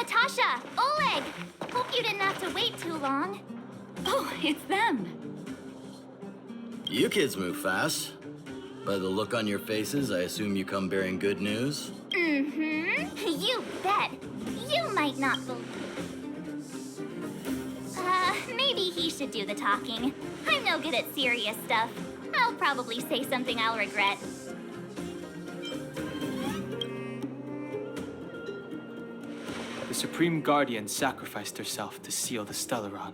Natasha! Oleg! Hope you didn't have to wait too long. Oh, it's them. You kids move fast. By the look on your faces, I assume you come bearing good news? Mm-hmm. You bet. You might not believe. Maybe he should do the talking. I'm no good at serious stuff. I'll probably say something I'll regret. The Supreme Guardian sacrificed herself to seal the Stellaron.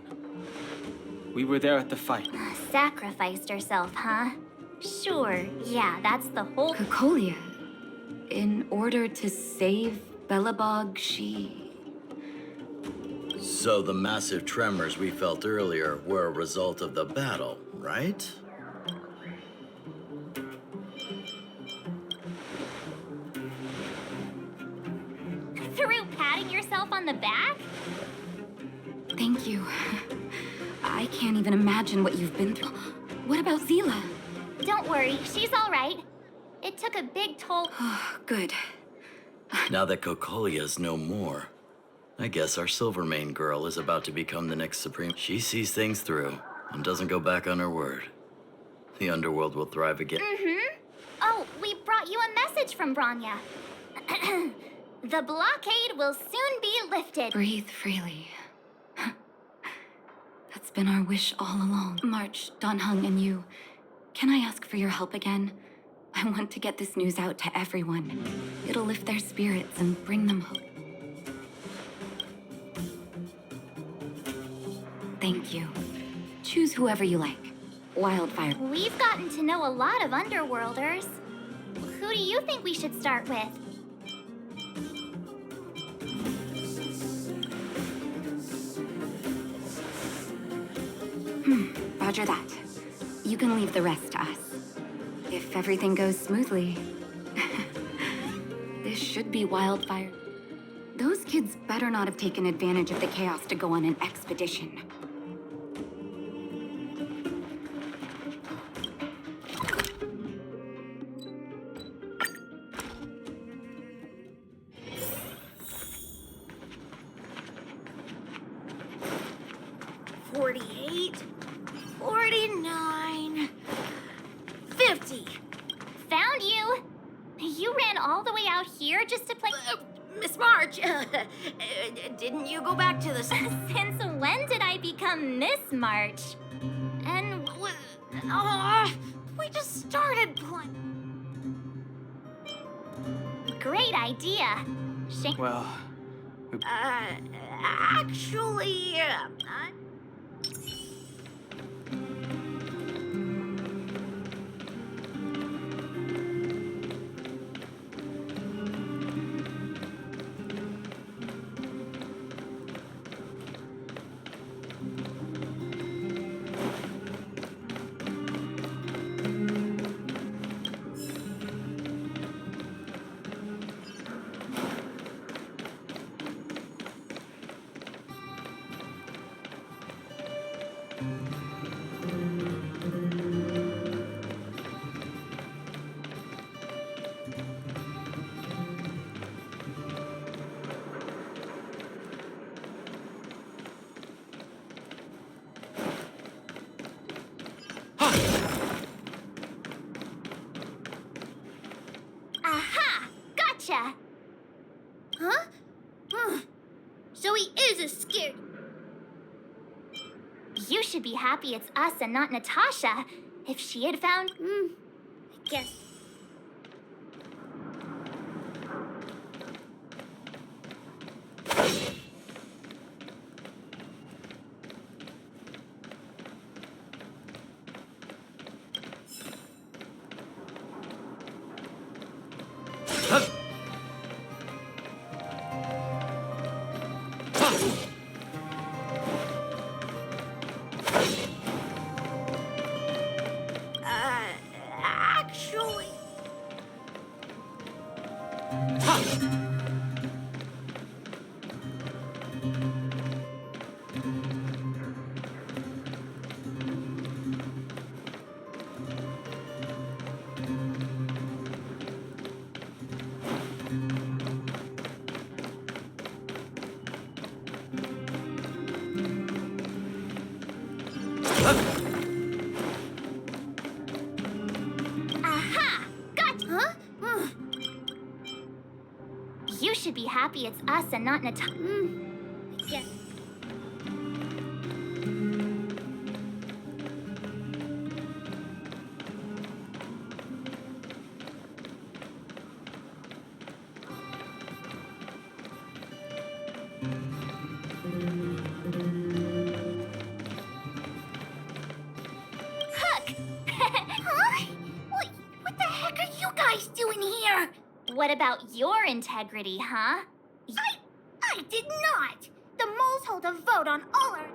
We were there at the fight. Sacrificed herself, huh? Sure, yeah, that's the whole... Kokolia. In order to save Belobog, she... So the massive tremors we felt earlier were a result of the battle, right? Through patting yourself on the back? Thank you. I can't even imagine what you've been through. What about Zila? Don't worry, she's all right. It took a big toll. Good. Now that Kokolia's no more, I guess our Silvermane girl is about to become the next Supreme. She sees things through and doesn't go back on her word. The underworld will thrive again. Mm-hmm. Oh, we brought you a message from Branya. The blockade will soon be lifted. Breathe freely. That's been our wish all along. March, Donhung, and you. Can I ask for your help again? I want to get this news out to everyone. It'll lift their spirits and bring them hope. Thank you. Choose whoever you like. Wildfire. We've gotten to know a lot of Underworlders. Who do you think we should start with? Roger that. You can leave the rest to us. If everything goes smoothly. This should be Wildfire. Those kids better not have taken advantage of the chaos to go on an expedition. Found you! You ran all the way out here just to play... Miss March, didn't you go back to the... Since when did I become Miss March? And... we just started playing. Great idea. Well, Actually, Aha! Gotcha! huh? So he is a scared... You should be happy it's us and not Natasha. If she had found... I guess. Actually... Aha! Got. Huh? You should be happy it's us and not Nata. Yes. Hook! Huh? What the heck are you guys doing here? What about your integrity, huh? I did not! The moles hold a vote on all our...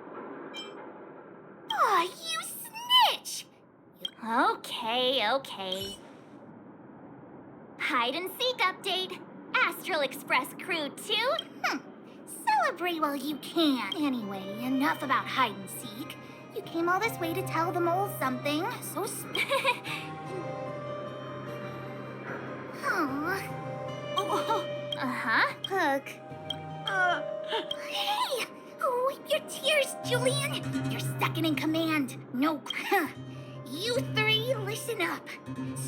Oh, you snitch! Okay. Hide and seek update. Astral Express Crew 2? Celebrate while you can. Anyway, enough about hide and seek. You came all this way to tell the moles something, so... Aw. Uh-huh. Hook. Hey! Wipe your tears, Julian! You're second in command. No... You three, listen up.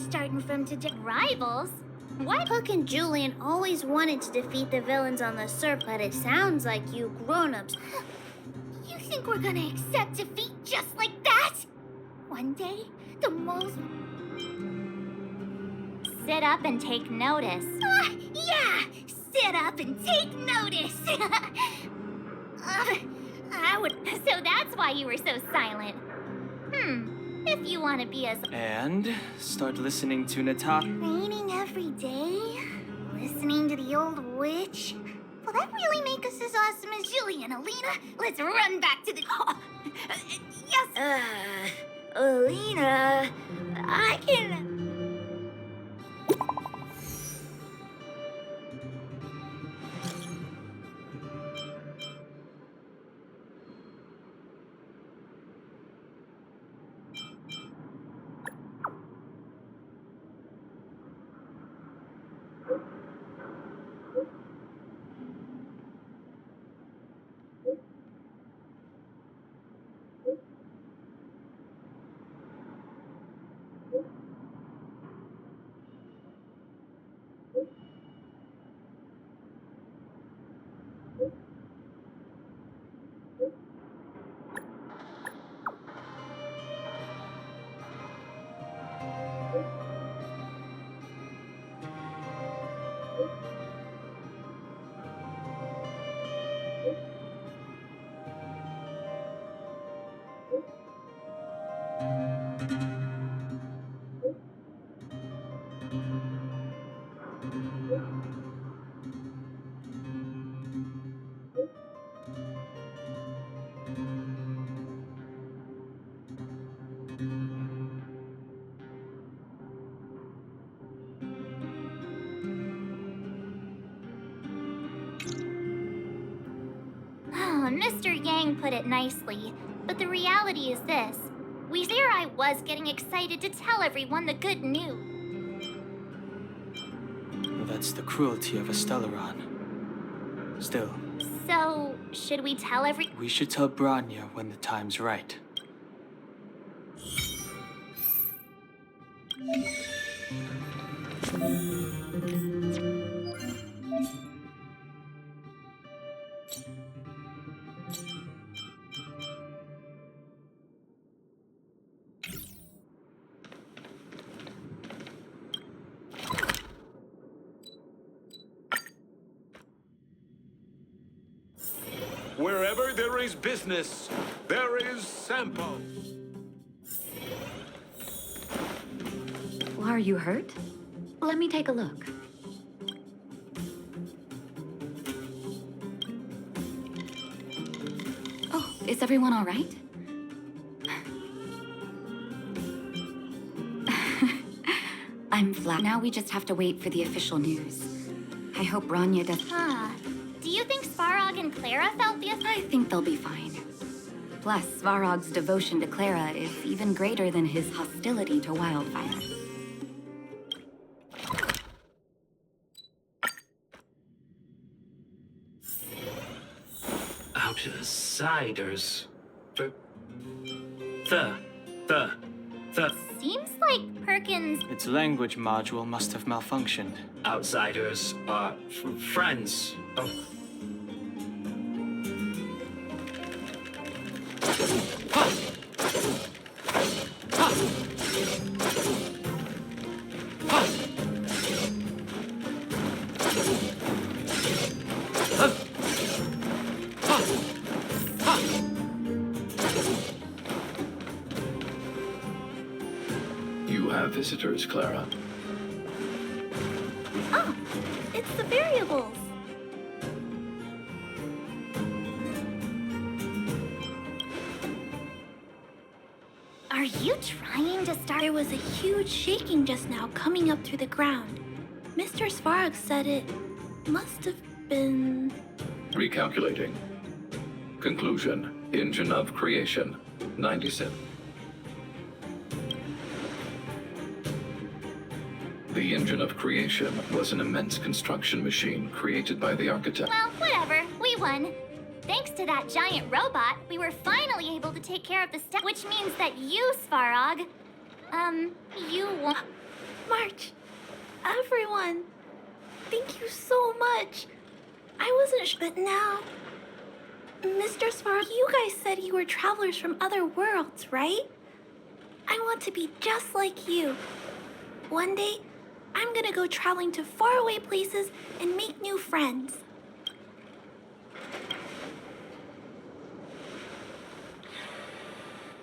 Starting from today... Rivals? What? Hook and Julian always wanted to defeat the villains on the SERP, but it sounds like you grown-ups... You think we're gonna accept defeat just like that? One day, the moles... Sit up and take notice. Yeah! Sit up and take notice! I would... So that's why you were so silent. If you want to be as... And start listening to Nata. Raining every day? Listening to the old witch? Will that really make us as awesome as Julian, Alina? Let's run back to the... Yes! Alina, I can... Mr. Yang put it nicely, but the reality is this. There I was getting excited to tell everyone the good news. Well, that's the cruelty of a Stellaron. Still, So, should we tell we should tell Branya when the time's right. Wherever there is business, there is Sampo. Are you hurt? Let me take a look. Oh, is everyone all right? I'm flat. Now we just have to wait for the official news. I hope Branya does... Do you think Svarog and Clara felt the effect? I think they'll be fine. Plus, Svarog's devotion to Clara is even greater than his hostility to Wildfire. Outsiders. The. Seems like Perkins. Its language module must have malfunctioned. Outsiders are friends. Oh. You have visitors, Clara. Oh, it's the variables. Are you trying to start? There was a huge shaking just now coming up through the ground. Mr. Svarog said it must have been... Recalculating. Conclusion. Engine of creation. 97. The engine of creation was an immense construction machine created by the architect. Well, whatever. We won. Thanks to that giant robot, we were finally able to take care of the stuff, which means that you, Svarog, you won. March, everyone, thank you so much. I wasn't sure, but now... Mr. Svarog, you guys said you were travelers from other worlds, right? I want to be just like you. One day, I'm gonna go traveling to faraway places and make new friends.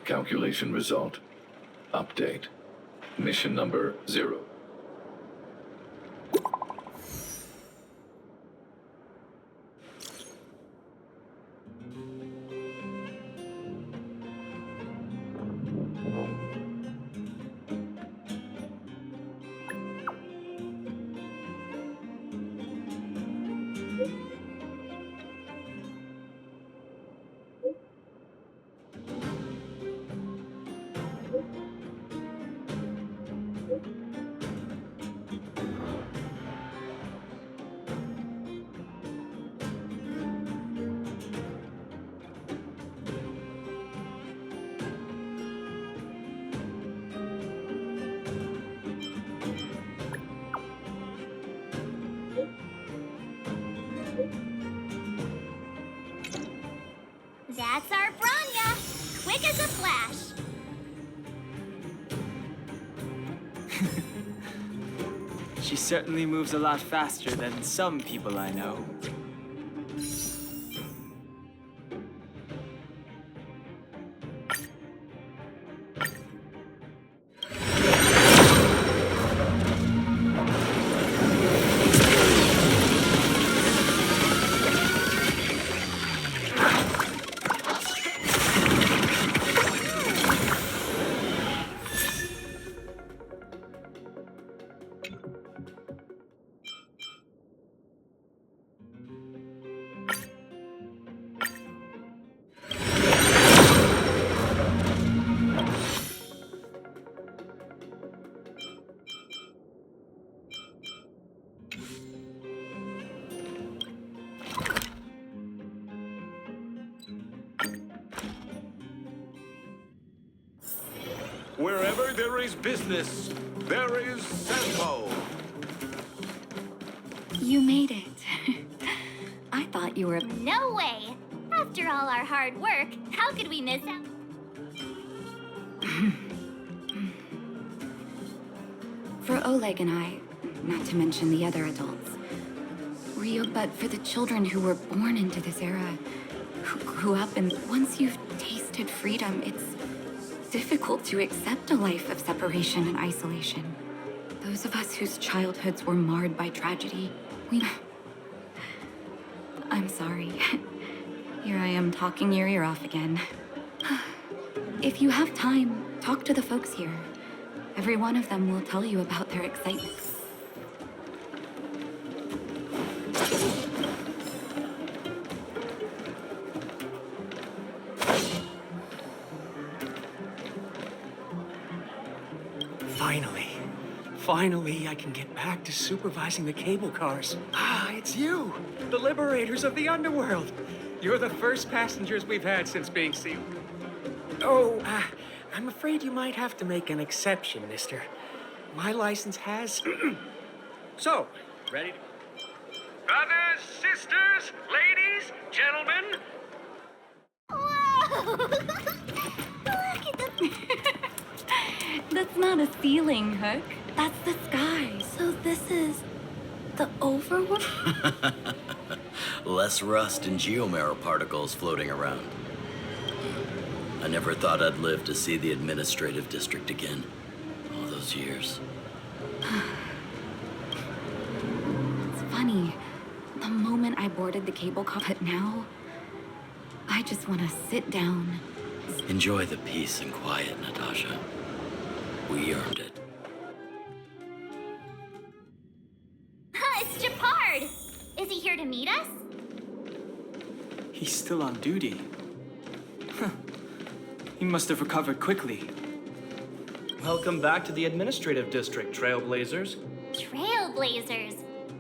Calculation result. Update. Mission number 0. That's our Branya! Quick as a flash! She certainly moves a lot faster than some people I know. Wherever there is business, there is Sampo. You made it. I thought you were... No way! After all our hard work, how could we miss out? For Oleg and I, not to mention the other adults. But for the children who were born into this era, who grew up, and once you've tasted freedom, it's difficult to accept a life of separation and isolation. Those of us whose childhoods were marred by tragedy, I'm sorry. Here I am talking your ear off again. If you have time, talk to the folks here. Every one of them will tell you about their excitement. Finally, I can get back to supervising the cable cars. Ah, it's you, the liberators of the underworld. You're the first passengers we've had since being sealed. Oh, I'm afraid you might have to make an exception, mister. My license has... So, ready to... Brothers, sisters, ladies, gentlemen... Whoa! Look at the... That's not a ceiling, Hook. That's the sky. So this is the overworld? Less rust and geomarrow particles floating around. I never thought I'd live to see the administrative district again. All those years. It's funny. The moment I boarded the cable car, but now I just want to sit down. Enjoy the peace and quiet, Natasha. We earned it. It's Japard! Is he here to meet us? He's still on duty. Huh. He must have recovered quickly. Welcome back to the administrative district, Trailblazers. Trailblazers.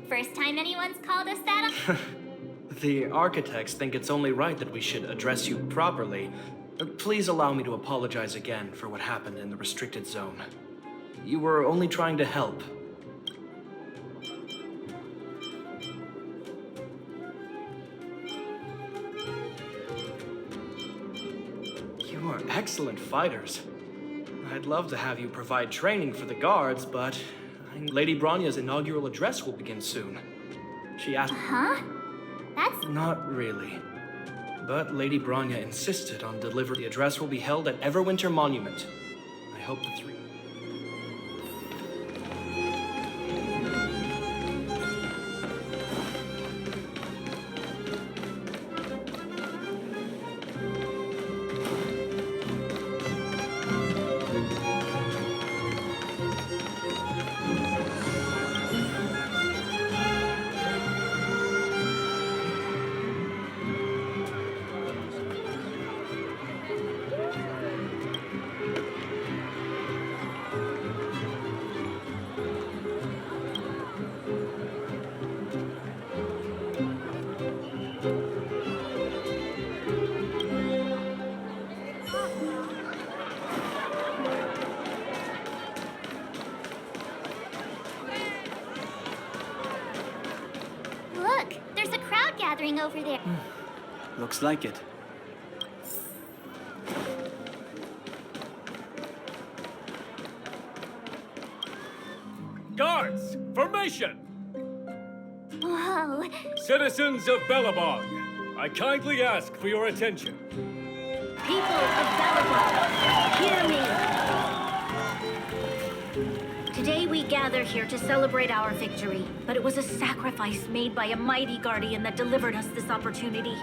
First time anyone's called us that? The architects think it's only right that we should address you properly. Please allow me to apologize again for what happened in the restricted zone. You were only trying to help. You are excellent fighters. I'd love to have you provide training for the guards, but Lady Bronya's inaugural address will begin soon. She asked... Huh? That's... Not really. But Lady Bronya insisted on delivering. The address will be held at Everwinter Monument. I hope the three... Look, there's a crowd gathering over there. Looks like it. Guards, formation! Whoa. Citizens of Bellabog, I kindly ask for your attention. People of Bellabog, hear me! Today we gather here to celebrate our victory, but it was a sacrifice made by a mighty guardian that delivered us this opportunity.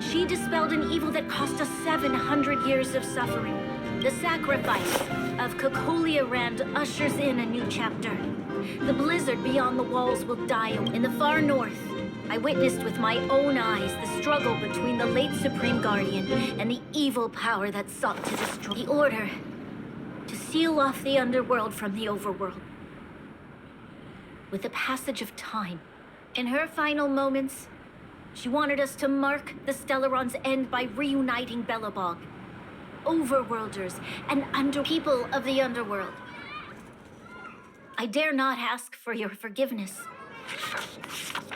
She dispelled an evil that cost us 700 years of suffering. The sacrifice of Cocolia Rand ushers in a new chapter. The blizzard beyond the walls will die in the far north. I witnessed with my own eyes the struggle between the late Supreme Guardian and the evil power that sought to destroy the Order, to seal off the underworld from the overworld. With the passage of time, in her final moments, she wanted us to mark the Stellaron's end by reuniting Bellabog, overworlders, and people of the underworld. I dare not ask for your forgiveness,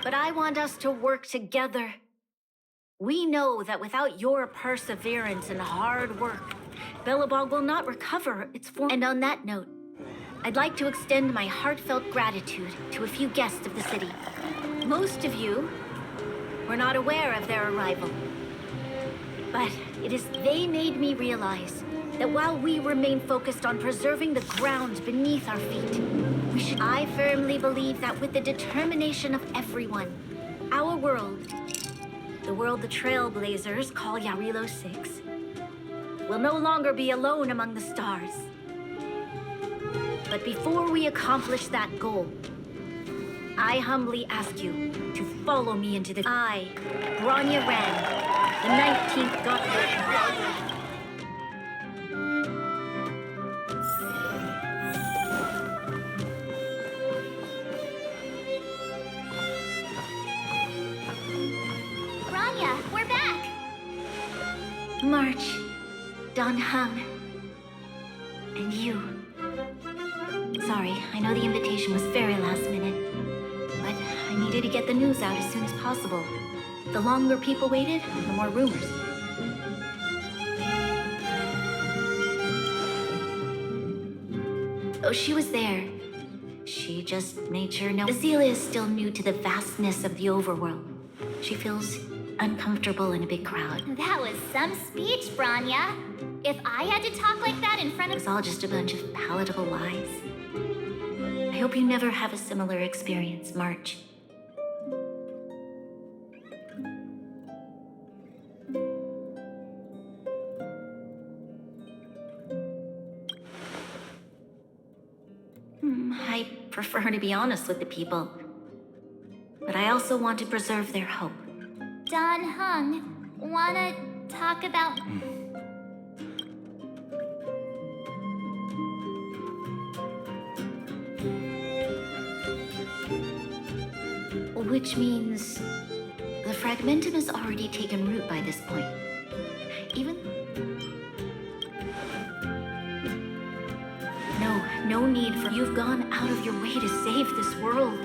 but I want us to work together. We know that without your perseverance and hard work, Bellabog will not recover its form. And on that note, I'd like to extend my heartfelt gratitude to a few guests of the city. Most of you were not aware of their arrival, but they made me realize that while we remain focused on preserving the ground beneath our feet, I firmly believe that with the determination of everyone, our world, the world the Trailblazers call Yarilo 6, will no longer be alone among the stars. But before we accomplish that goal, I humbly ask you to follow me into the... I, Bronya Rand, the 19th God... Bronya, we're back! March, Don Hung, And you. Sorry, I know the invitation was very last minute, but I needed to get the news out as soon as possible. The longer people waited, the more rumors. Oh, she was there. She just made sure no... Azalea is still new to the vastness of the overworld. She feels uncomfortable in a big crowd. That was some speech, Branya. If I had to talk like that in front It of... was all just a bunch of palatable lies. I hope you never have a similar experience, March. I prefer to be honest with the people. But I also want to preserve their hope. Don Hung, wanna talk about... Which means the fragmentum has already taken root by this point. Even... No need for... You've gone out of your way to save this world.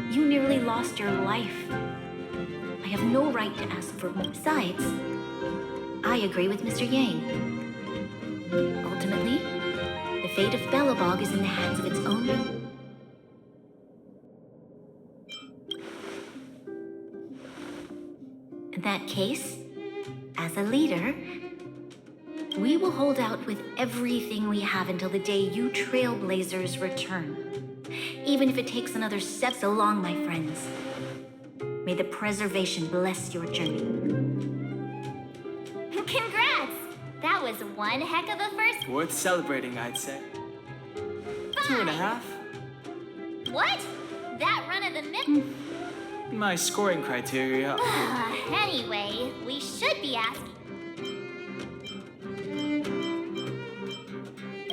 You nearly lost your life. I have no right to ask for more. Besides, I agree with Mr. Yang. Ultimately, the fate of Belobog is in the hands of its own... In that case, as a leader, we will hold out with everything we have until the day you Trailblazers return. Even if it takes another step. So long, my friends. May the preservation bless your journey. Congrats! That was one heck of a first... Worth celebrating, I'd say. 2.5. What? That run of the mill... My scoring criteria. Anyway, we should be asking...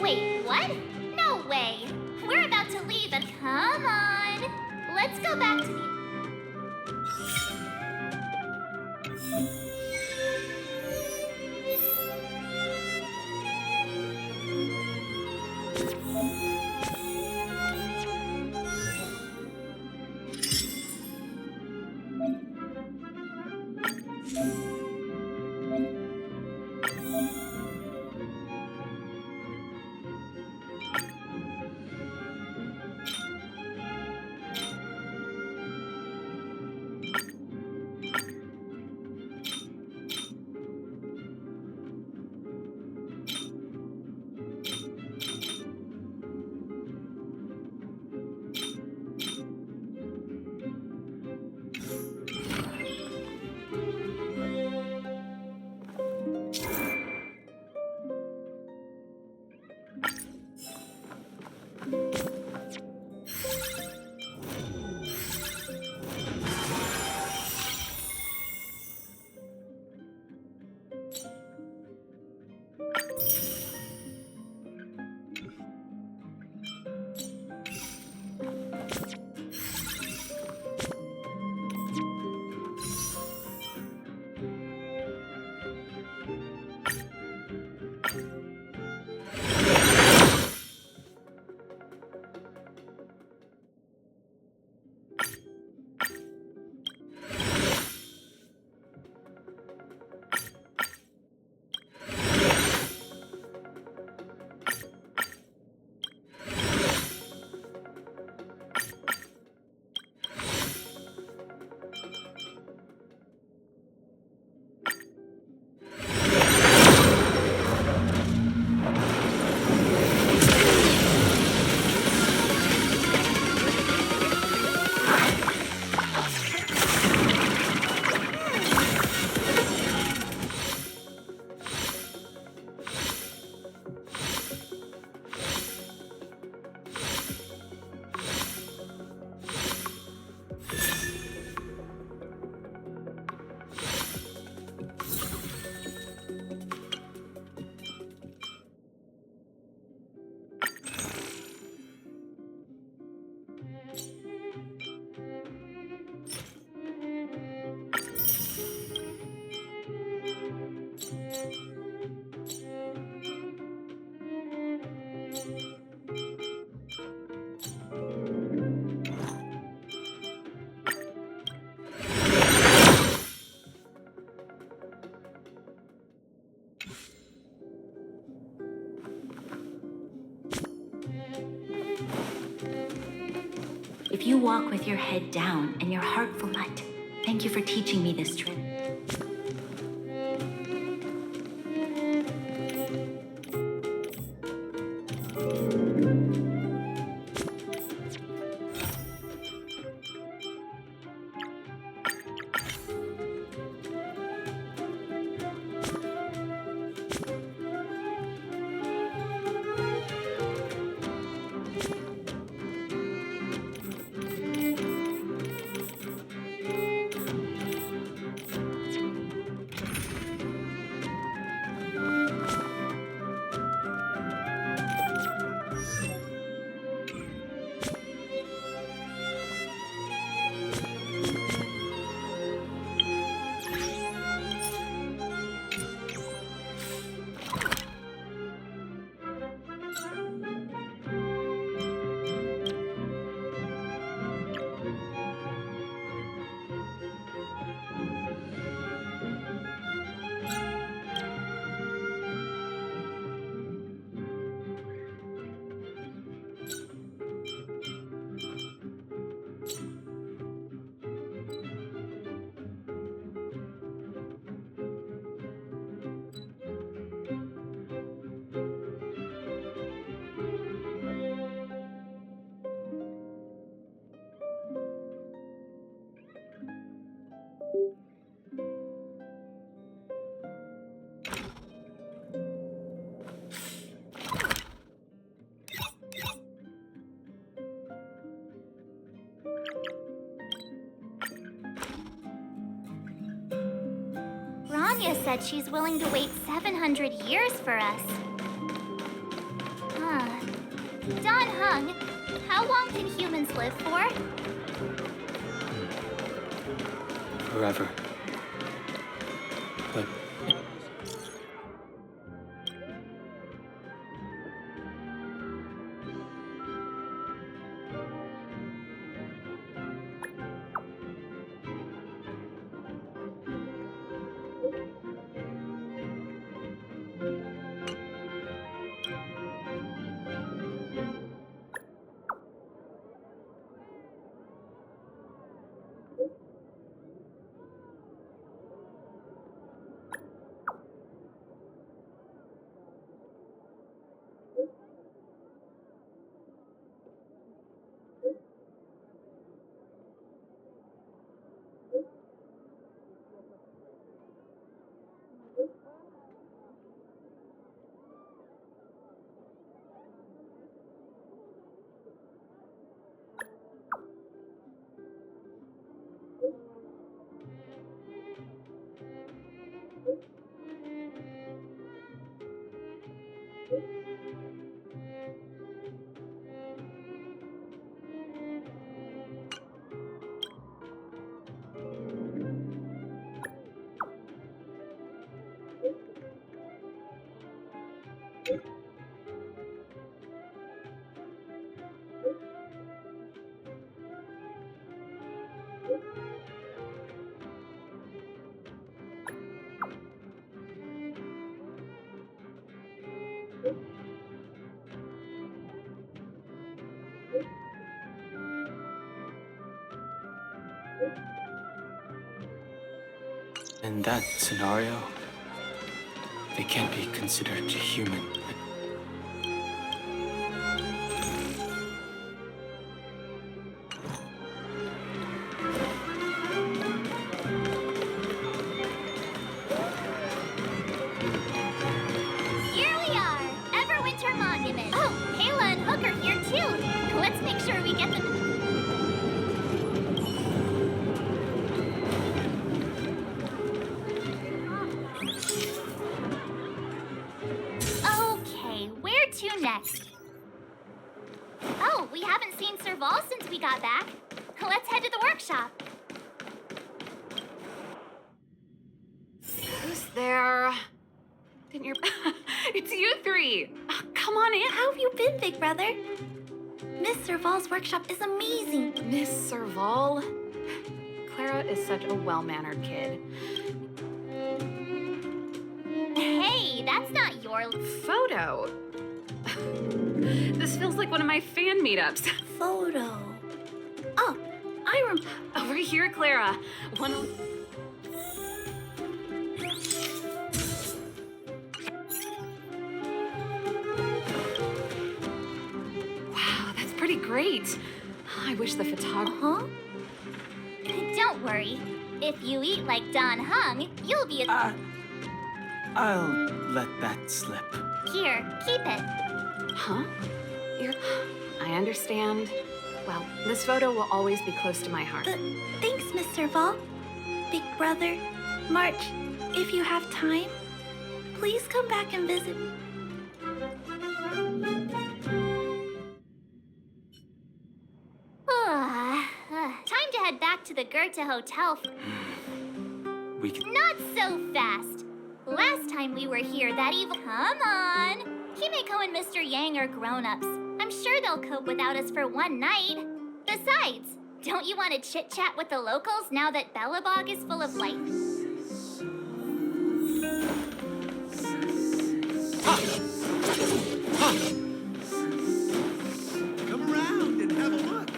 Wait, what? No way! We're about to leave and... Come on! Let's go back to the... if you walk with your head down and your heart full light. Thank you for teaching me this trip. Rania said she's willing to wait 700 years for us. Huh. Don Hung, how long can humans live for? Forever. But in that scenario, they can't be considered human. Here we are! Everwinter Monument. Oh, Kayla and Hook are here too. Let's make sure we get them. Okay, where to next? Oh, we haven't seen Serval since we got back. Let's head to the workshop. Who's there? Didn't your... It's you three! Oh, come on in. How have you been, big brother? Miss Serval's workshop is amazing. Miss Serval? Clara is such a well-mannered kid. Hey, that's not your Photo. This feels like one of my fan meetups. photo. Over here, Clara. One. Wow, that's pretty great. I wish the photographer... Huh? Don't worry. If you eat like Don Hung, you'll be a... I'll let that slip. Here, keep it. Huh? I understand. Well, this photo will always be close to my heart. Thanks, Mr. Vol. Big brother. March, if you have time, please come back and visit me. Time to head back to the Goethe Hotel. We can... Not so fast. Last time we were here, that evil... Come on. Himeko and Mr. Yang are grown-ups. I'm sure they'll cope without us for one night. Besides, don't you want to chit-chat with the locals now that Bellabog is full of life? Come around and have a look.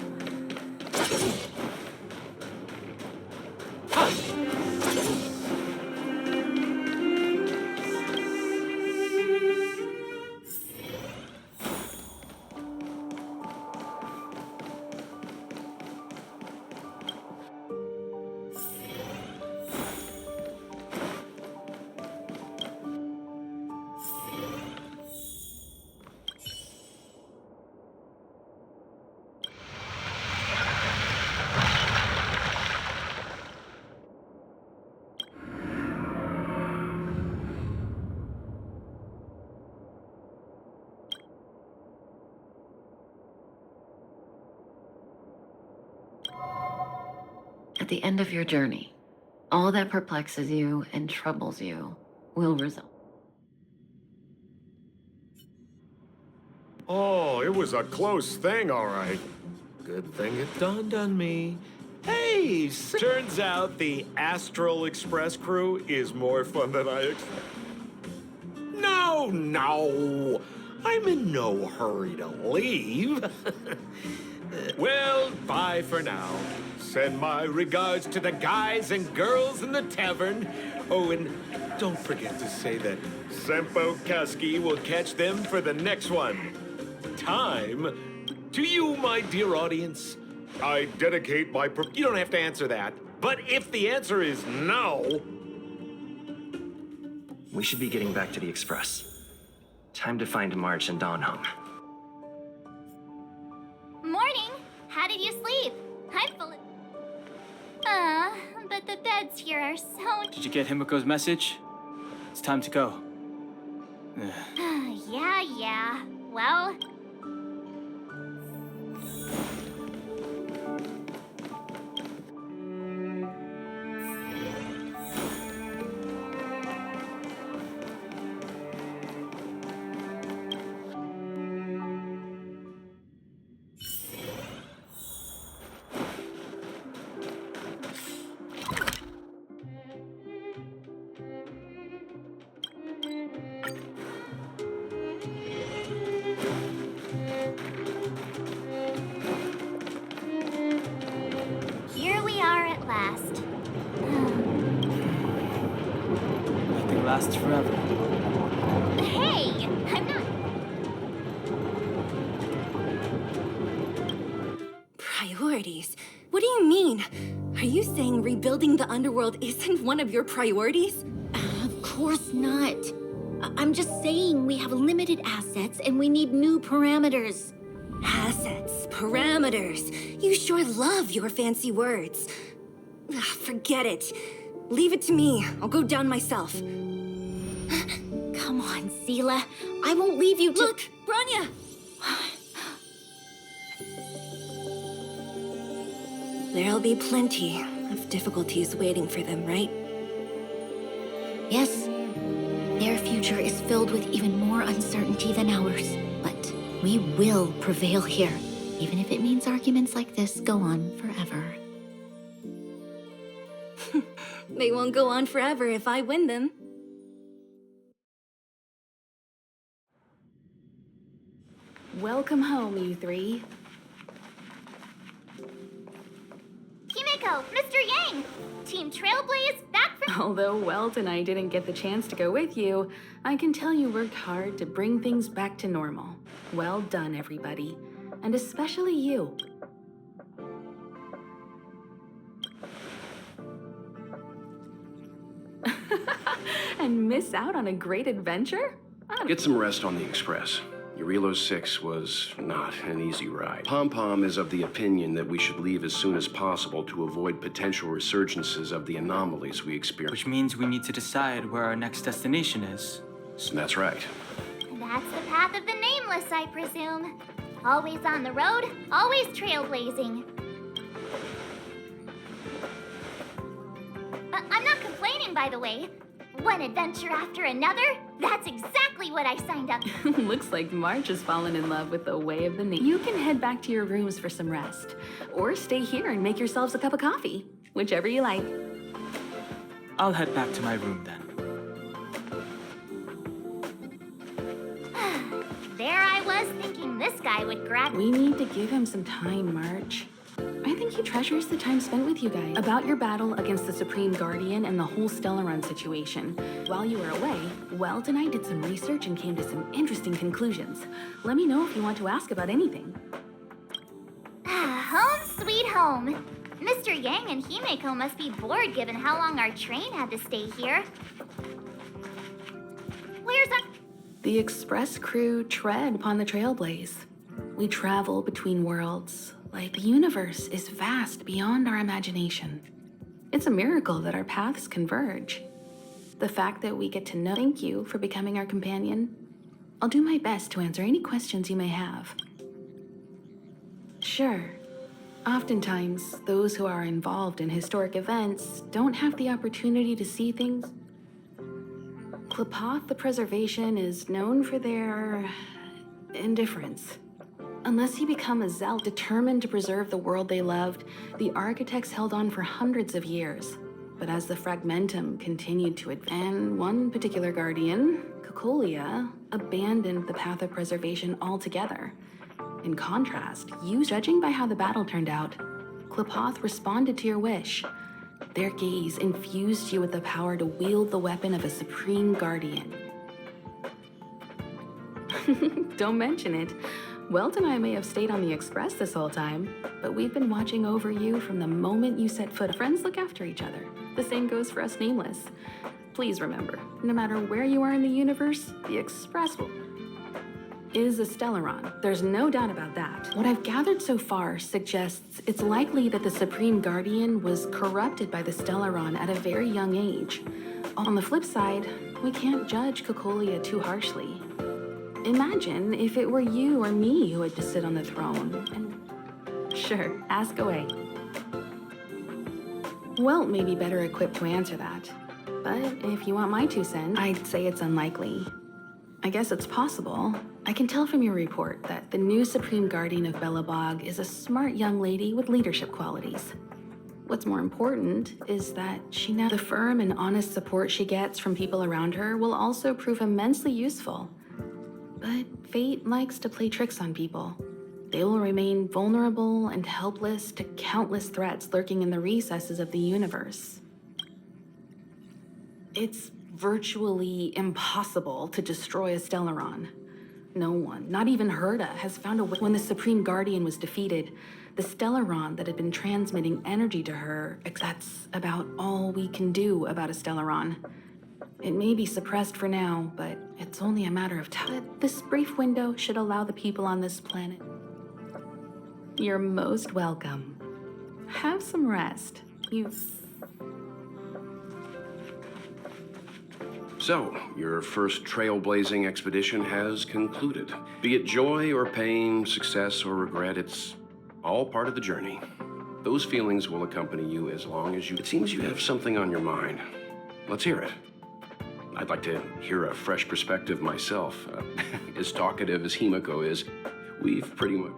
At the end of your journey, all that perplexes you and troubles you will resolve. Oh, it was a close thing, all right. Good thing it dawned on me. Hey, turns out the Astral Express crew is more fun than I expected. No. I'm in no hurry to leave. Well, bye for now. Send my regards to the guys and girls in the tavern. Oh, and don't forget to say that Senpo Kaski will catch them for the next one. Time to you, my dear audience. I dedicate my... You don't have to answer that. But if the answer is no... We should be getting back to the Express. Time to find March and Don Hung. Morning. How did you sleep? I'm full of... but the beds here are so... Did you get Himeko's message? It's time to go. Yeah. Well... Here we are at last. Nothing lasts forever. Hey! I'm not... Priorities? What do you mean? Are you saying rebuilding the underworld isn't one of your priorities? Of course not. I'm just saying we have limited assets and we need new parameters. Assets, parameters. You sure love your fancy words. Forget it. Leave it to me. I'll go down myself. Come on, Seela. I won't leave you to— Look, Branya! There'll be plenty of difficulties waiting for them, right? Yes. Their future is filled with even more uncertainty than ours. But we will prevail here, even if it means arguments like this go on forever. They won't go on forever if I win them. Welcome home, you three. Himeko! Himeko, Mr. Yang. Team Trailblaze back from... Although Welt and I didn't get the chance to go with you, I can tell you worked hard to bring things back to normal. Well done, everybody. And especially you. And miss out on a great adventure? Get some rest on the Express. Urilo 6 was not an easy ride. Pom-Pom is of the opinion that we should leave as soon as possible to avoid potential resurgences of the anomalies we experience. Which means we need to decide where our next destination is. That's right. That's the path of the nameless, I presume. Always on the road, always trailblazing. I'm not complaining, by the way. One adventure after another? That's exactly what I signed up for. Looks like March has fallen in love with the way of the name. You can head back to your rooms for some rest. Or stay here and make yourselves a cup of coffee. Whichever you like. I'll head back to my room then. There I was thinking this guy would grab... We need to give him some time, March. I think he treasures the time spent with you guys. About your battle against the Supreme Guardian and the whole Stellaron situation. While you were away, Welt and I did some research and came to some interesting conclusions. Let me know if you want to ask about anything. Home sweet home. Mr. Yang and Himeko must be bored given how long our train had to stay here. Where's our... The Express crew tread upon the Trailblaze. We travel between worlds. Like the universe is vast beyond our imagination. It's a miracle that our paths converge. The fact that we get to know... Thank you for becoming our companion. I'll do my best to answer any questions you may have. Sure. Oftentimes, those who are involved in historic events don't have the opportunity to see things. Klapoth the Preservation is known for their... indifference. Unless you become a zealot determined to preserve the world they loved, the architects held on for hundreds of years. But as the Fragmentum continued to advance, one particular guardian, Cocolia, abandoned the path of preservation altogether. In contrast, judging by how the battle turned out, Klapoth responded to your wish. Their gaze infused you with the power to wield the weapon of a supreme guardian. Don't mention it. Welt and I may have stayed on the Express this whole time, but we've been watching over you from the moment you set foot. Friends look after each other. The same goes for us Nameless. Please remember, no matter where you are in the universe, the Express is a Stellaron. There's no doubt about that. What I've gathered so far suggests it's likely that the Supreme Guardian was corrupted by the Stellaron at a very young age. On the flip side, we can't judge Cocolia too harshly. Imagine if it were you or me who had to sit on the throne, and... Sure, ask away. Welt may be better equipped to answer that, but if you want my 2 cents, I'd say it's unlikely. I guess it's possible. I can tell from your report that the new Supreme Guardian of Belobog is a smart young lady with leadership qualities. What's more important is that the firm and honest support she gets from people around her will also prove immensely useful. But fate likes to play tricks on people. They will remain vulnerable and helpless to countless threats lurking in the recesses of the universe. It's virtually impossible to destroy a Stellaron. No one, not even Herta, has found a way. When the Supreme Guardian was defeated, the Stellaron that had been transmitting energy to her, that's about all we can do about a Stellaron. It may be suppressed for now, but it's only a matter of time. But this brief window should allow the people on this planet. You're most welcome. Have some rest. So, your first trailblazing expedition has concluded. Be it joy or pain, success or regret, it's all part of the journey. Those feelings will accompany you as long as you... It seems you have something on your mind. Let's hear it. I'd like to hear a fresh perspective myself. As talkative as Himeko is, we've pretty much...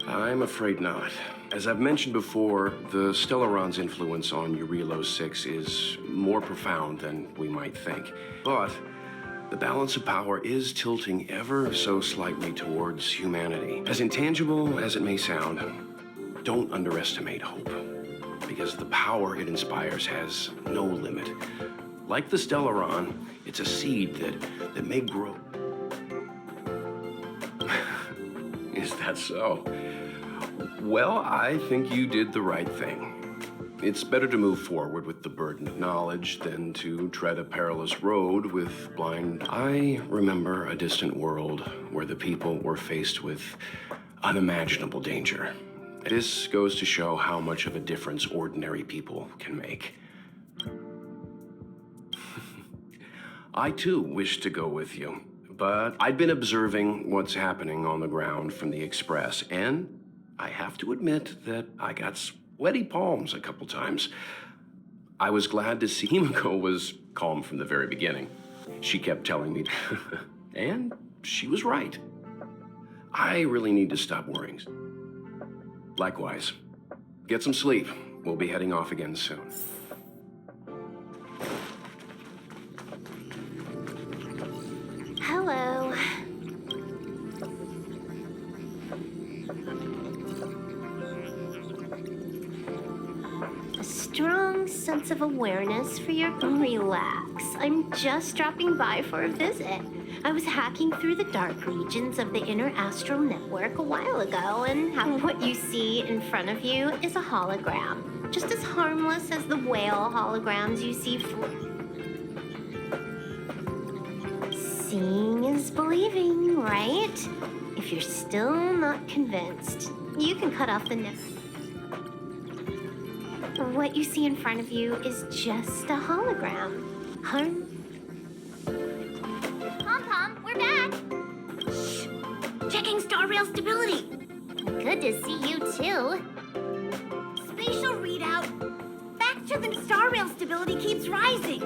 I'm afraid not. As I've mentioned before, the Stellaron's influence on Urilo 6 is more profound than we might think. But the balance of power is tilting ever so slightly towards humanity. As intangible as it may sound, don't underestimate hope, because the power it inspires has no limit. Like the Stellaron, it's a seed that may grow. Is that so? Well, I think you did the right thing. It's better to move forward with the burden of knowledge than to tread a perilous road with blind. I remember a distant world where the people were faced with unimaginable danger. This goes to show how much of a difference ordinary people can make. I too wish to go with you, but I'd been observing what's happening on the ground from the Express, and I have to admit that I got sweaty palms a couple times. I was glad to see Himeko was calm from the very beginning. She kept telling me, and she was right. I really need to stop worrying. Likewise. Get some sleep. We'll be heading off again soon. Hello. A strong sense of awareness for your... Relax. I'm just dropping by for a visit. I was hacking through the dark regions of the inner astral network a while ago, and what you see in front of you is a hologram. Just as harmless as the whale holograms you see Seeing is believing, right? If you're still not convinced, you can cut off the network. What you see in front of you is just a hologram. Pom-Pom, we're back! Shh! Checking star rail stability! Good to see you, too. Spatial readout. Back-driven star rail stability keeps rising.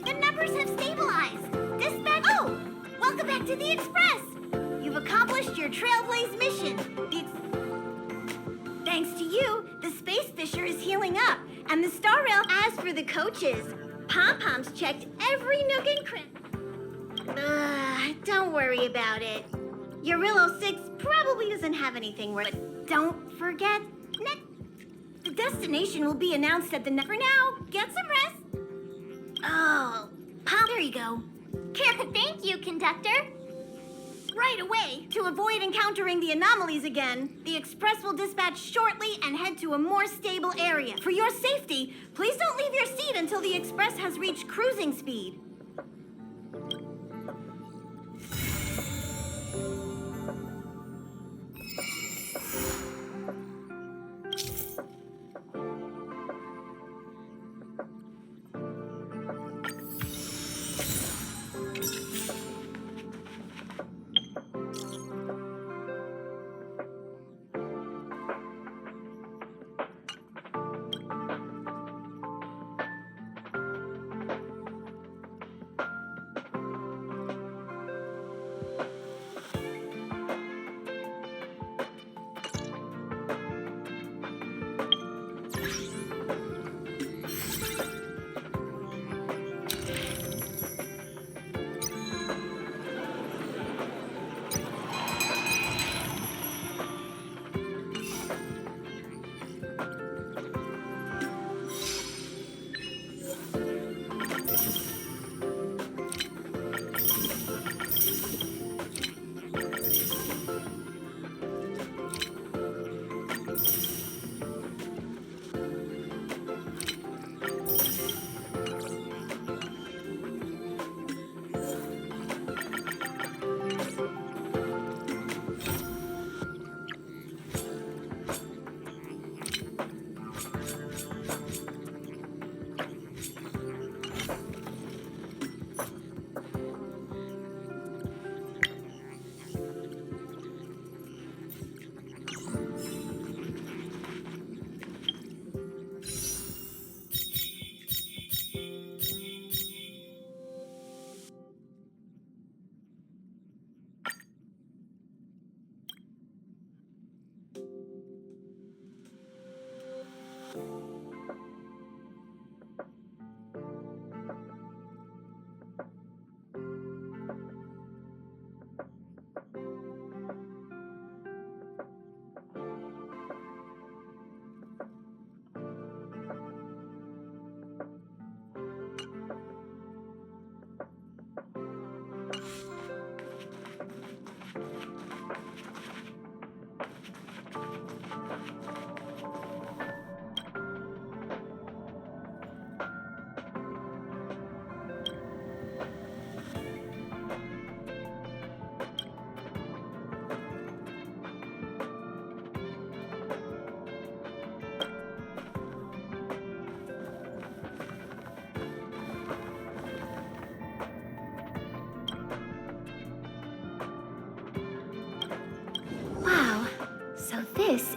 The numbers have stabilized. Dispatch... Oh! Welcome back to the Express! You've accomplished your Trailblaze mission. Thanks to you, the Space Fisher is healing up, and the Star Rail... As for the coaches, Pom-Pom's checked every nook and cranny. Don't worry about it. Eurillo 6 probably doesn't have anything worth... But don't forget, the destination will be announced at the... For now, get some rest. Oh, Pom, there you go. Thank you, conductor. Right away. To avoid encountering the anomalies again, the Express will dispatch shortly and head to a more stable area. For your safety, please don't leave your seat until the Express has reached cruising speed.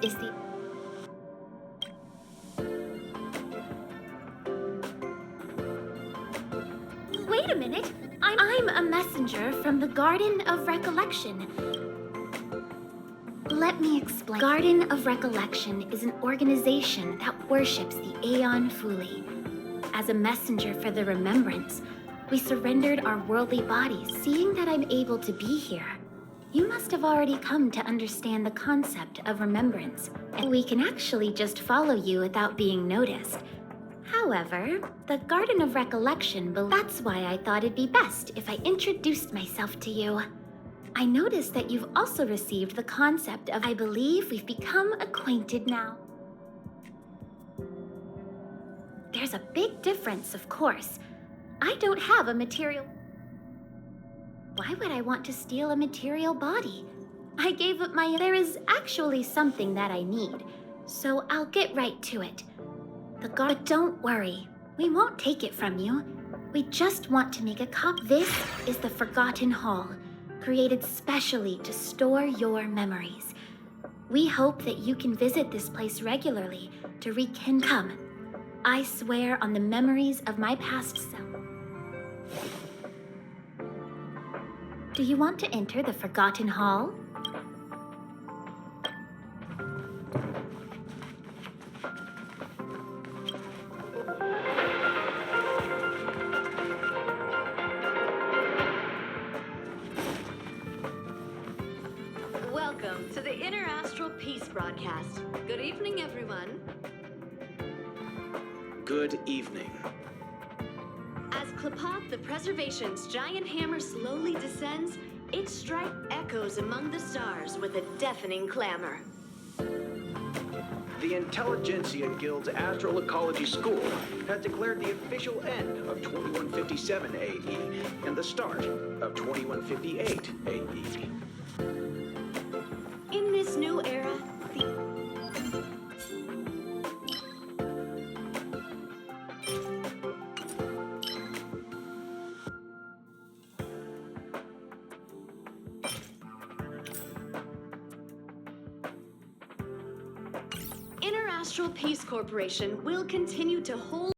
is the... Wait a minute. I'm a messenger from the Garden of Recollection. Let me explain. Garden of Recollection is an organization that worships the Aeon Fuli. As a messenger for the remembrance, we surrendered our worldly bodies. Seeing that I'm able to be here, you must have already come to understand the concept of remembrance, and we can actually just follow you without being noticed. However, the Garden of Recollection, that's why I thought it'd be best if I introduced myself to you. I noticed that you've also received the concept of I believe we've become acquainted now. There's a big difference, of course. I don't have a material... Why would I want to steal a material body? I gave up my... There is actually something that I need, so I'll get right to it. But don't worry, we won't take it from you. We just want to make a copy. This is the Forgotten Hall, created specially to store your memories. We hope that you can visit this place regularly to rekindle. Come, I swear on the memories of my past self. Do you want to enter the Forgotten Hall? Welcome to the Interastral Peace broadcast. Good evening, everyone. Good evening. As Klapat the Preservation's giant hammer slowly descends, its strike echoes among the stars with a deafening clamor. The Intelligentsia Guild's Astral Ecology School has declared the official end of 2157 AE and the start of 2158 AE. In this new era, Interastral Peace Corporation will continue to hold